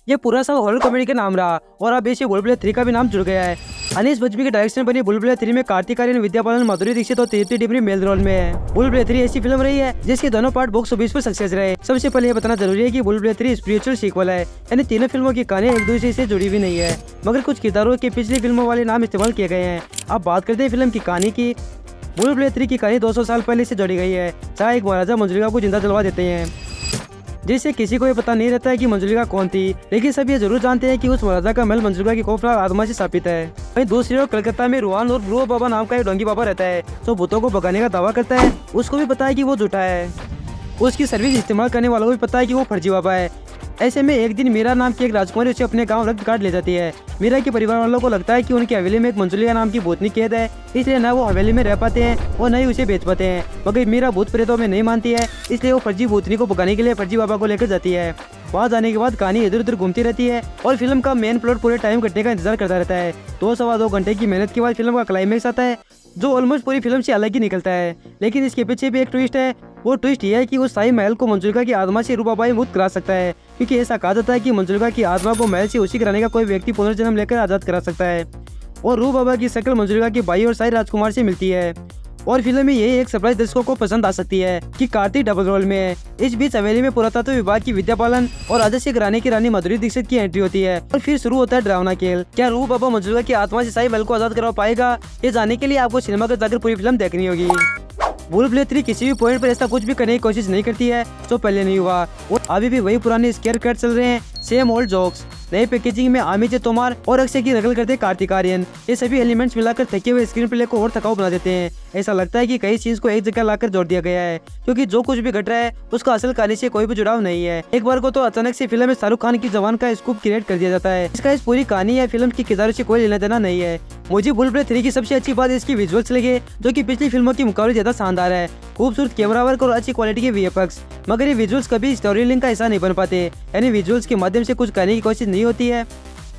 ये पूरा सब हॉरर कॉमेडी का नाम रहा और अब इसे बुलबुल 3 का भी नाम जुड़ गया है। अनीस बजमी के डायरेक्शन में बनी बुलबुल 3 में कार्तिक आर्यन, विद्या बालन, माधुरी दीक्षित और कीर्ति डिमरी मेल रोल में है। बुलबुल 3 ऐसी फिल्म रही है जिसके दोनों पार्ट बॉक्स ऑफिस पर सक्सेस रहे। सबसे पहले ये बताना जरूरी है कि बुलबुल 3 स्पिरिचुअल सीक्वल है, यानी तीनों फिल्मों की कहानी एक दूसरे से जुड़ी हुई नहीं है, मगर कुछ किरदारों के पिछली फिल्मों वाले नाम इस्तेमाल किए गए हैं। अब बात करते हैं फिल्म की कहानी की। बुलबुल 3 की कहानी 200 साल पहले से जोड़ी गई है, जहाँ एक महाराजा मंजुलिका को जिंदा जलवा देते हैं, जिससे किसी को ये पता नहीं रहता है कि मंजुलिका कौन थी, लेकिन सब ये जरूर जानते हैं कि उस महाराजा का महल मंजुलिका की खौफनाक आत्मा से स्थापित है। वहीं दूसरी ओर कलकत्ता में रुआन और ब्रो बाबा नाम का एक डोंगी बाबा रहता है, जो भूतों को भगाने का दावा करता है। उसको भी पता है कि वो झूठा है, उसकी सर्विस इस्तेमाल करने वालों को भी पता है कि वो फर्जी बाबा है। ऐसे में एक दिन मीरा नाम की एक राजकुमारी उसे अपने गांव रक्त काट ले जाती है। मीरा के परिवार वालों को लगता है कि उनकी हवेली में एक मंजुलिका नाम की भूतनी कैद है, इसलिए न वो हवेली में रह पाते हैं और न ही उसे बेच पाते हैं। मगर मीरा भूत प्रेतों में नहीं मानती है, इसलिए वो फर्जी भूतनी को भगाने के लिए फर्जी बाबा को लेकर जाती है। वहाँ जाने के बाद कहानी इधर उधर घूमती रहती है और फिल्म का मेन प्लॉट पूरे टाइम कटने का इंतजार करता रहता है। 2 घंटे की मेहनत के बाद फिल्म का क्लाइमेक्स आता है, जो ऑलमोस्ट पूरी फिल्म से अलग ही निकलता है। लेकिन इसके पीछे भी एक ट्विस्ट है। वो ट्विस्ट ये है कि उस शाही महल को मंजुलिका की आत्मा से रूपाबाई मुक्त करा सकता है, क्योंकि ऐसा कहा जाता है कि मंजुलिका की आत्मा को महल से उसी कराने का कोई व्यक्ति पुनर्जन्म लेकर आजाद करा सकता है। और रूपाबाई की शक्ल मंजुलिका की भाई और शाही राजकुमार से मिलती है। और फिल्म में यही एक सरप्राइज दर्शकों को पसंद आ सकती है कि कार्तिक डबल रोल में है। इस बीच हवेली में पुरातत्व विभाग की विद्या बालन और राजस्य घराने की रानी माधुरी दीक्षित की एंट्री होती है और फिर शुरू होता है डरावना खेल। क्या रूप बाबा मंजुलिका की आत्मा से शाही महल को आजाद करवा पाएगा? ये जानने के लिए आपको सिनेमा घर जाकर पूरी फिल्म देखनी होगी। बुलबुल 3 किसी भी पॉइंट पर ऐसा कुछ भी करने की कोशिश नहीं करती है जो पहले नहीं हुआ, और अभी भी वही पुराने स्केयर कट चल रहे हैं, सेम ओल्ड जोक्स। नई पैकेजिंग में अमित तोमार और अक्षय की नकल करते कार्तिक आर्यन। ये सभी एलिमेंट्स मिलाकर थके हुए स्क्रीन प्ले को और थकाऊ बना देते हैं। ऐसा लगता है कि कई चीज को एक जगह लाकर जोड़ दिया गया है, क्योंकि जो कुछ भी घट रहा है उसका असल कहानी से कोई भी जुड़ाव नहीं है। एक बार को तो अचानक से फिल्म में शाहरुख खान की जवान का स्कूप क्रिएट कर दिया जाता है। इसका इस पूरी कहानी या फिल्म की किरदारों से कोई लेना देना नहीं है। मुझे बुलबुल 3 की सबसे अच्छी बात इसकी विजुअल्स लगे, जो कि पिछली फिल्मों के मुकाबले ज्यादा शानदार है। खूबसूरत कैमरा वर्क और अच्छी क्वालिटी के VFX, मगर ये विजुअल्स कभी स्टोरी लिंक का हिस्सा नहीं बन पाते, यानी विजुअल्स के माध्यम से कुछ करने की कोशिश नहीं होती है,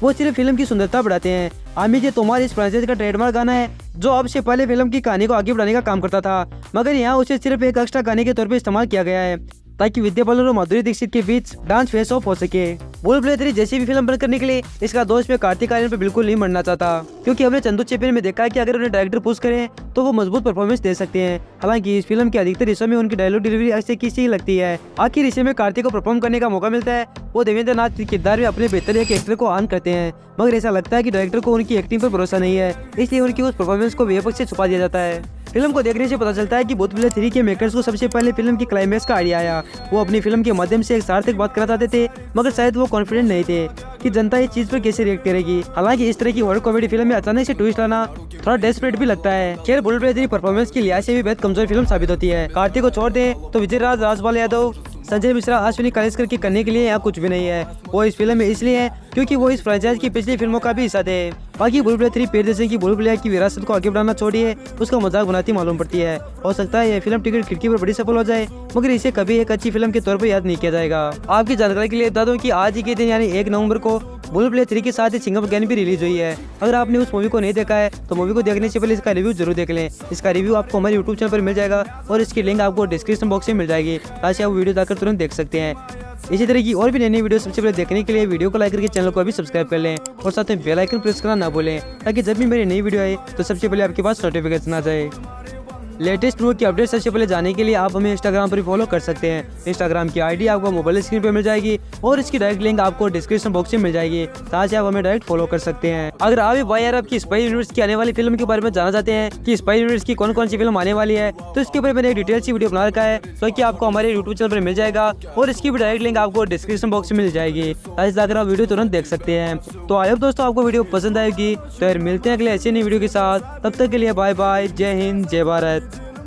वो सिर्फ फिल्म की सुंदरता बढ़ाते हैं। अमित तोमार इस फ्रेंचाइज का ट्रेडमार्क गाना है, जो अब से पहले फिल्म की कहानी को आगे बढ़ाने का काम करता था, मगर यहाँ उसे सिर्फ एक एक्स्ट्रा गाने के तौर पर इस्तेमाल किया गया है, ताकि विद्या बालन और माधुरी दीक्षित के बीच डांस फेस ऑफ हो सके। बुलबुल 3 जैसी भी फिल्म बनकर निकले, इसका दोस्त में कार्तिक आर्यन पे बिल्कुल नहीं मरना चाहता, क्योंकि हमने चंदू चेपिन में देखा है कि अगर उन्हें डायरेक्टर पुश करें तो वो मजबूत परफॉर्मेंस दे सकते हैं। हालांकि इस फिल्म के अधिकतर हिस्सों में उनकी डायलॉग डिलीवरी अक्षय की सी लगती है। आखिर इसे में कार्तिक को परफॉर्म करने का मौका मिलता है। वो देवेंद्र नाथ के किरदार में अपने बेहतर एक एक्टर को ऑन करते हैं, मगर ऐसा लगता है कि डायरेक्टर को उनकी एक्टिंग पर भरोसा नहीं है, इसलिए उनकी उस परफॉर्मेंस को VFX से छुपा दिया जाता है। फिल्म को देखने से पता चलता है कि बुलबुल 3 के मेकर्स को सबसे पहले फिल्म की क्लाइमेक्स का आइडिया आया। वो अपनी फिल्म के माध्यम से एक सार्थक बात करना चाहते थे, मगर शायद वो कॉन्फिडेंट नहीं थे कि जनता इस चीज पर कैसे रिएक्ट करेगी। हालांकि इस तरह की हॉरर कॉमेडी फिल्म में अचानक से ट्विस्ट लाना थोड़ा डेस्परेट भी लगता है। खैर, बुलबुल 3 परफॉर्मेंस की लिहाज से भी बेहद कमजोर फिल्म साबित होती है। कार्तिक को छोड़ दे तो विजय राज, राजपाल यादव, संजय मिश्रा, अश्विनी कलेस्कर के करने के लिए यहाँ कुछ भी नहीं है। वो इस फिल्म में इसलिए है क्योंकि वो इस फ्रेंचाइज की पिछली फिल्मों का भी हिस्सा थे। बाकी बुलबुल 3 प्रियदर्शन की बुलबुलिया की विरासत को आगे बढ़ाना छोड़िए, उसका मजाक बनाती मालूम पड़ती है। हो सकता है यह फिल्म टिकट खिड़की पर बड़ी सफल हो जाए, मगर इसे कभी एक अच्छी फिल्म के तौर पर याद नहीं किया जाएगा। आपकी जानकारी के लिए बता दूं कि आज ही के दिन यानी 1 नवंबर को बुलबुल 3 के साथ ही सिंघम अगेन भी रिलीज हुई है। अगर आपने उस मूवी को नहीं देखा है तो मूवी को देखने से पहले इसका रिव्यू जरूर देख लें। इसका रिव्यू आपको हमारे YouTube चैनल पर मिल जाएगा और इसकी लिंक आपको डिस्क्रिप्शन बॉक्स में मिल जाएगी, ताकि आप वीडियो जाकर तुरंत देख सकते हैं। इसी तरह की और भी नई वीडियो सबसे पहले देखने के लिए वीडियो को लाइक करके चैनल को अभी सब्सक्राइब कर लें और साथ में बेल आइकन प्रेस करना ना भूलें, ताकि जब भी मेरी नई वीडियो आए तो सबसे पहले आपके पास नोटिफिकेशन आ जाए। लेटेस्ट न्यूज़ की अपडेट सबसे पहले जाने के लिए आप हमें इंस्टाग्राम पर फॉलो कर सकते हैं। इंस्टाग्राम की आईडी आपको मोबाइल स्क्रीन पर मिल जाएगी और इसकी डायरेक्ट लिंक आपको डिस्क्रिप्शन बॉक्स में मिल जाएगी, साथ ही आप हमें डायरेक्ट फॉलो कर सकते हैं। अगर आप भी YRF की स्पाई यूनिवर्स की आने वाली फिल्म के बारे में जानना चाहते हैं कि स्पाई यूनिवर्स की कौन कौन सी फिल्म आने वाली है, तो इसके ऊपर मैंने एक डिटेल सी वीडियो बना रखा है, जो कि आपको हमारे YouTube चैनल पर मिल जाएगा और इसकी भी डायरेक्ट लिंक आपको डिस्क्रिप्शन बॉक्स में मिल जाएगी, ताकि जाकर आप वीडियो तुरंत देख सकते हैं। तो आई होप दोस्तों आपको वीडियो पसंद आएगी। तो यार मिलते हैं अगले ऐसे नई वीडियो के साथ, तब तक के लिए बाय बाय, जय हिंद, जय भारत।